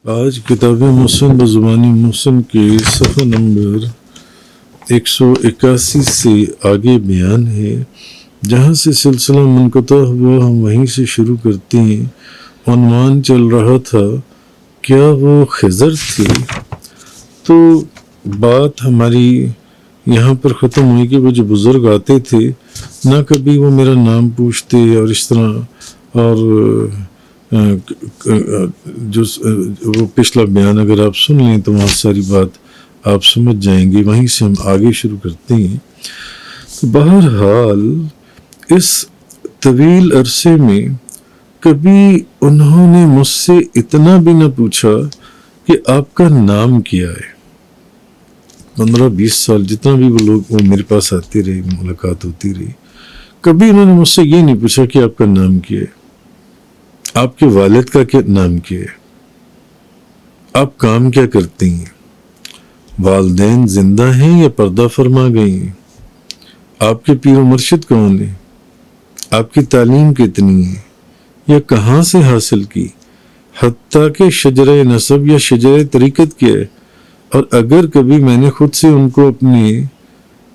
آج کتاب محسن بزبانی محسن کے صفحہ نمبر 181 سے آگے بیان ہے، جہاں سے سلسلہ منقطع ہوا ہم وہیں سے شروع کرتے ہیں۔ عنوان چل رہا تھا کیا وہ خضر تھے؟ تو بات ہماری یہاں پر ختم ہوئی کہ وہ جو بزرگ آتے تھے نہ کبھی وہ میرا نام پوچھتے اور اس طرح، اور جو وہ پچھلا بیان اگر آپ سن لیں تو وہاں ساری بات آپ سمجھ جائیں گے۔ وہیں سے ہم آگے شروع کرتے ہیں۔ بہرحال اس طویل عرصے میں کبھی انہوں نے مجھ سے اتنا بھی نہ پوچھا کہ آپ کا نام کیا ہے۔ 15-20 سال جتنا بھی وہ لوگ وہ میرے پاس آتے رہے، ملاقات ہوتی رہی، کبھی انہوں نے مجھ سے یہ نہیں پوچھا کہ آپ کا نام کیا ہے، آپ کے والد کا کیا نام کیا ہے، آپ کام کیا کرتے ہیں، والدین زندہ ہیں یا پردہ فرما گئے ہیں، آپ کے پیر و مرشد کون ہیں، آپ کی تعلیم کتنی ہے یا کہاں سے حاصل کی، حتیٰ کہ شجرہ نسب یا شجرہ طریقت کیا ہے۔ اور اگر کبھی میں نے خود سے ان کو اپنے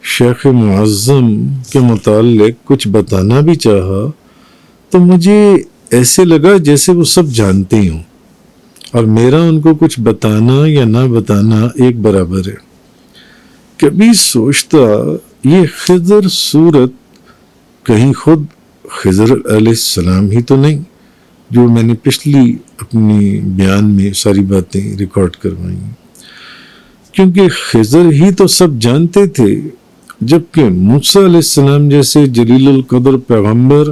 شیخ معظم کے متعلق کچھ بتانا بھی چاہا تو مجھے ایسے لگا جیسے وہ سب جانتے ہوں، اور میرا ان کو کچھ بتانا یا نہ بتانا ایک برابر ہے۔ کبھی سوچتا یہ خضر صورت کہیں خود خضر علیہ السلام ہی تو نہیں، جو میں نے پچھلی اپنی بیان میں ساری باتیں ریکارڈ کروائی، کیونکہ خضر ہی تو سب جانتے تھے، جبکہ موسیٰ علیہ السلام جیسے جلیل القدر پیغمبر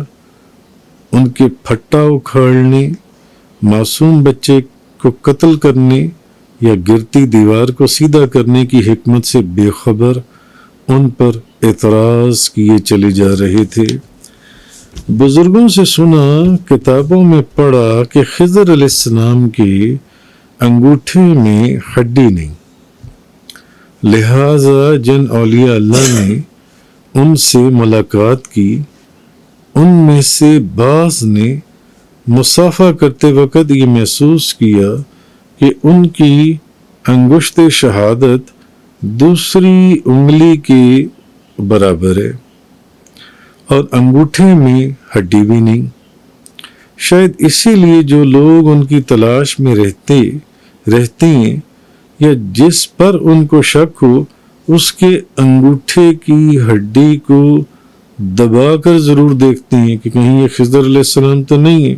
ان کے پھٹا اکھاڑنے، معصوم بچے کو قتل کرنے یا گرتی دیوار کو سیدھا کرنے کی حکمت سے بے خبر ان پر اعتراض کیے چلے جا رہے تھے۔ بزرگوں سے سنا، کتابوں میں پڑھا کہ خضر علیہ السلام کے انگوٹھے میں ہڈی نہیں، لہٰذا جن اولیاء اللہ نے ان سے ملاقات کی ان میں سے بعض نے مصافحہ کرتے وقت یہ محسوس کیا کہ ان کی انگشت شہادت دوسری انگلی کے برابر ہے اور انگوٹھے میں ہڈی بھی نہیں۔ شاید اسی لیے جو لوگ ان کی تلاش میں رہتے ہیں یا جس پر ان کو شک ہو، اس کے انگوٹھے کی ہڈی کو دبا کر ضرور دیکھتے ہیں کہ کہیں یہ خضر علیہ السلام تو نہیں ہے۔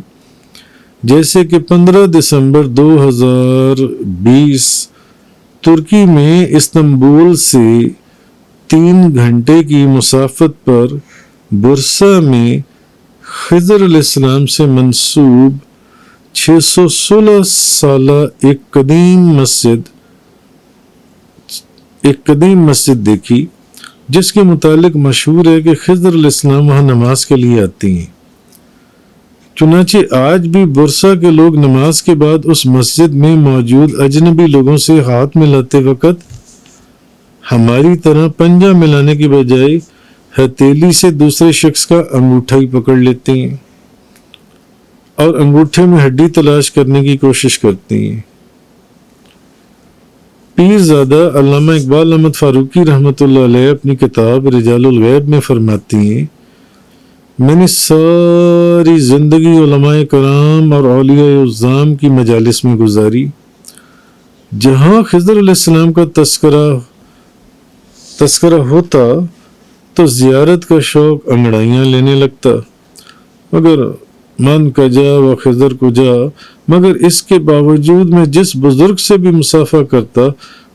جیسے کہ 15 دسمبر 2020 ترکی میں استنبول سے 3 گھنٹے کی مسافت پر برسا میں خضر علیہ السلام سے منسوب 616 سالہ ایک قدیم مسجد دیکھی، جس کے متعلق مشہور ہے کہ خضر علیہ السلام وہاں نماز کے لیے آتے ہیں۔ چنانچہ آج بھی برسا کے لوگ نماز کے بعد اس مسجد میں موجود اجنبی لوگوں سے ہاتھ ملاتے وقت ہماری طرح پنجہ ملانے کی بجائے ہتھیلی سے دوسرے شخص کا انگوٹھا ہی پکڑ لیتے ہیں اور انگوٹھے میں ہڈی تلاش کرنے کی کوشش کرتے ہیں۔ پیرزادہ علامہ اقبال احمد فاروقی رحمۃ اللہ علیہ اپنی کتاب رجال الغیب میں فرماتے ہیں، میں نے ساری زندگی علماء کرام اور اولیاء عظام کی مجالس میں گزاری، جہاں خضر علیہ السلام کا تذکرہ ہوتا تو زیارت کا شوق انگڑائیاں لینے لگتا، مگر من کا جا و خضر کو جا، مگر اس کے باوجود میں جس بزرگ سے بھی مصافحہ کرتا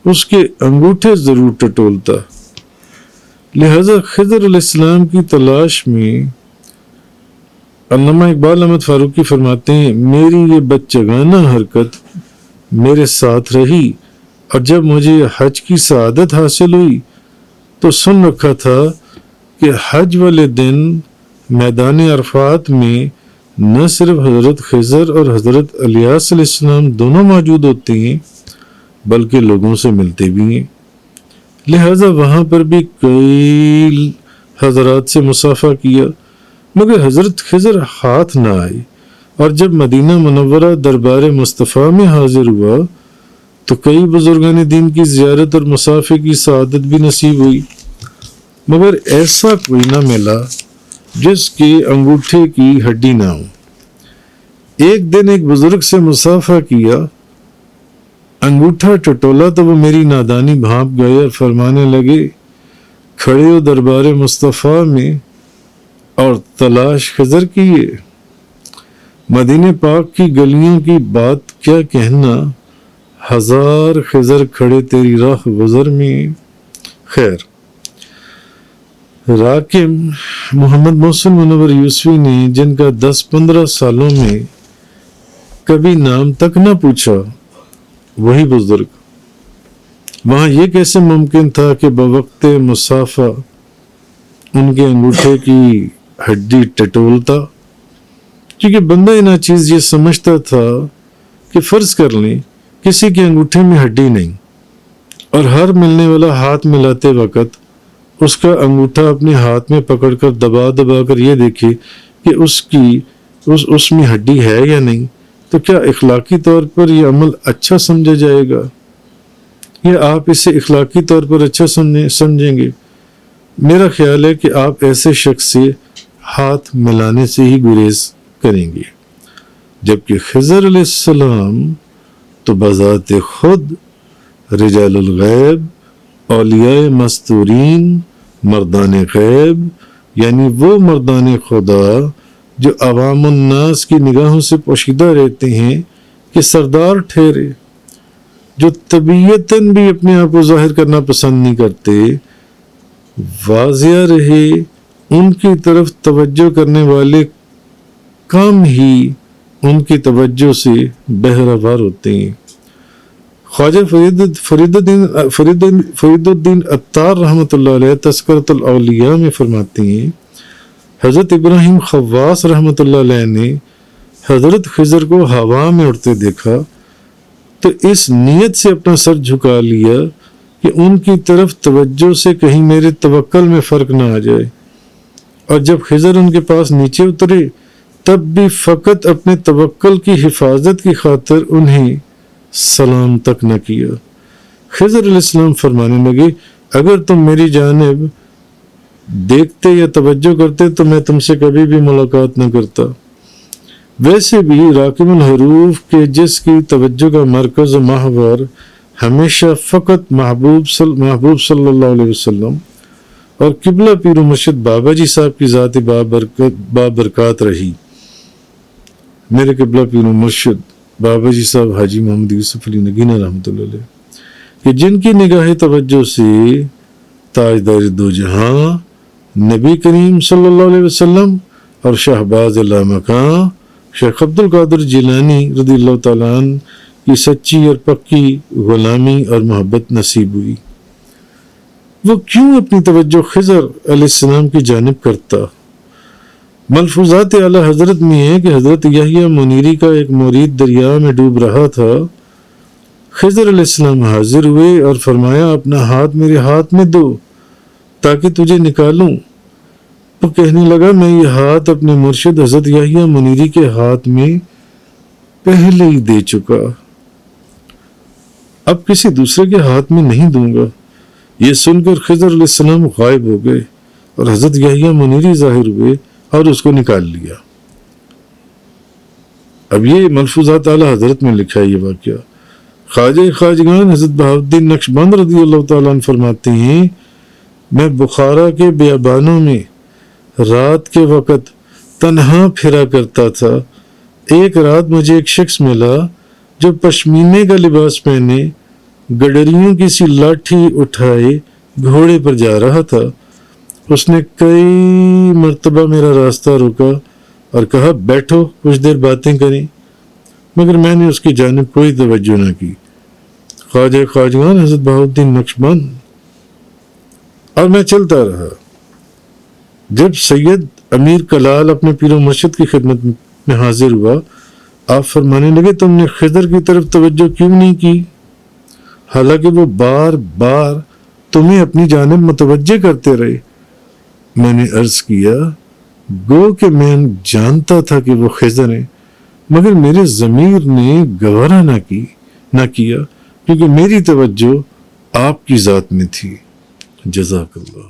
اس کے انگوٹھے ضرور ٹٹولتا۔ لہذا خضر علیہ السلام کی تلاش میں علامہ اقبال احمد فاروقی فرماتے ہیں، میری یہ بچگانہ حرکت میرے ساتھ رہی، اور جب مجھے حج کی سعادت حاصل ہوئی تو سن رکھا تھا کہ حج والے دن میدان عرفات میں نہ صرف حضرت خضر اور حضرت الیاس علیہ السلام دونوں موجود ہوتے ہیں بلکہ لوگوں سے ملتے بھی ہیں۔ لہذا وہاں پر بھی کئی حضرات سے مصافحہ کیا، مگر حضرت خضر ہاتھ نہ آئے، اور جب مدینہ منورہ دربار مصطفیٰ میں حاضر ہوا تو کئی بزرگان دین کی زیارت اور مسافے کی سعادت بھی نصیب ہوئی، مگر ایسا کوئی نہ ملا جس کے انگوٹھے کی ہڈی نہ ہو۔ ایک دن ایک بزرگ سے مصافحہ کیا، انگوٹھا ٹٹولا تو وہ میری نادانی بھانپ گئے اور فرمانے لگے، کھڑے ہو دربار مصطفیٰ میں اور تلاش خضر کیے۔ مدینہ پاک کی گلیوں کی بات کیا کہنا، ہزار خضر کھڑے تیری راہ گزر میں۔ خیر، راکم محمد محسن منور یوسفی نے، جن کا 10-15 سالوں میں کبھی نام تک نہ پوچھا، وہی بزرگ، وہاں یہ کیسے ممکن تھا کہ بوقت مصافحہ ان کے انگوٹھے کی ہڈی ٹٹولتا؟ کیونکہ بندہ ناچیز یہ سمجھتا تھا کہ فرض کر لیں کسی کے انگوٹھے میں ہڈی نہیں اور ہر ملنے والا ہاتھ ملاتے وقت اس کا انگوٹھا اپنے ہاتھ میں پکڑ کر دبا دبا کر یہ دیکھے کہ اس میں ہڈی ہے یا نہیں، تو کیا اخلاقی طور پر یہ عمل اچھا سمجھا جائے گا، یا آپ اسے اخلاقی طور پر اچھا سمجھیں گے؟ میرا خیال ہے کہ آپ ایسے شخص سے ہاتھ ملانے سے ہی گریز کریں گے، جبکہ خضر علیہ السلام تو بذات خود رجال الغیب، اولیاء مستورین، مردان غیب، یعنی وہ مردان خدا جو عوام الناس کی نگاہوں سے پوشیدہ رہتے ہیں، کہ سردار ٹھہرے، جو طبیعتاً بھی اپنے آپ کو ظاہر کرنا پسند نہیں کرتے، واضح رہے ان کی طرف توجہ کرنے والے کام ہی ان کی توجہ سے بہرہوار ہوتے ہیں۔ خواجہ فرید الدین عطار رحمۃ اللہ علیہ تذکرۃ الاولیاء میں فرماتے ہیں، حضرت ابراہیم خواص رحمۃ اللہ علیہ نے حضرت خضر کو ہوا میں اڑتے دیکھا تو اس نیت سے اپنا سر جھکا لیا کہ ان کی طرف توجہ سے کہیں میرے توکل میں فرق نہ آ جائے، اور جب خضر ان کے پاس نیچے اترے تب بھی فقط اپنے توکل کی حفاظت کی خاطر انہیں سلام تک نہ کیا۔ خضر علیہ السلام فرمانے لگے، اگر تم میری جانب دیکھتے یا توجہ کرتے تو میں تم سے کبھی بھی ملاقات نہ کرتا۔ ویسے بھی راکم الحروف کے جس کی توجہ کا مرکز و محور ہمیشہ فقط محبوب صلی اللہ علیہ وسلم اور قبلہ پیر و مرشد بابا جی صاحب کی ذات بابرکات رہی، میرے قبلہ پیر و مرشد بابا جی صاحب حاجی محمد یوسف علی نگینہ رحمۃ اللہ علیہ، کہ جن کی نگاہ توجہ سے تاجدار دو جہاں نبی کریم صلی اللہ علیہ وسلم اور شہباز لامکاں شیخ عبد القادر جیلانی رضی اللہ تعالیٰ عنہ کی سچی اور پکی غلامی اور محبت نصیب ہوئی، وہ کیوں اپنی توجہ خضر علیہ السلام کی جانب کرتا؟ ملفوظات اعلی حضرت میں ہے کہ حضرت یحییٰ منیری کا ایک مرید دریا میں ڈوب رہا تھا، خضر علیہ السلام حاضر ہوئے اور فرمایا، اپنا ہاتھ میرے ہاتھ میں دو تاکہ تجھے نکالوں۔ وہ کہنے لگا، میں یہ ہاتھ اپنے مرشد حضرت یحییٰ منیری کے ہاتھ میں پہلے ہی دے چکا، اب کسی دوسرے کے ہاتھ میں نہیں دوں گا۔ یہ سن کر خضر علیہ السلام غائب ہو گئے اور حضرت یحییٰ منیری ظاہر ہوئے اور اس کو نکال لیا۔ اب یہ ملفوظات اعلی حضرت میں لکھا ہے یہ واقعہ۔ خواجہ خواجگان حضرت بہاؤالدین نقشبند رضی اللہ تعالیٰ عنہ فرماتے ہیں، میں بخارا کے بیابانوں میں رات کے وقت تنہا پھرا کرتا تھا۔ ایک رات مجھے ایک شخص ملا جو پشمینے کا لباس پہنے، گڈریوں کی سی لاٹھی اٹھائے گھوڑے پر جا رہا تھا۔ اس نے کئی مرتبہ میرا راستہ روکا اور کہا، بیٹھو کچھ دیر باتیں کریں، مگر میں نے اس کی جانب کوئی توجہ نہ کی۔ خواجہ خواجگان حضرت بہاؤالدین نقشبند، اور میں چلتا رہا۔ جب سید امیر کلال اپنے پیر و مرشد کی خدمت میں حاضر ہوا، آپ فرمانے لگے، تم نے خضر کی طرف توجہ کیوں نہیں کی، حالانکہ وہ بار بار تمہیں اپنی جانب متوجہ کرتے رہے؟ میں نے عرض کیا، گو کہ میں جانتا تھا کہ وہ خضر ہیں، مگر میرے ضمیر نے گوارا نہ کیا کیونکہ میری توجہ آپ کی ذات میں تھی۔ جزاک اللہ۔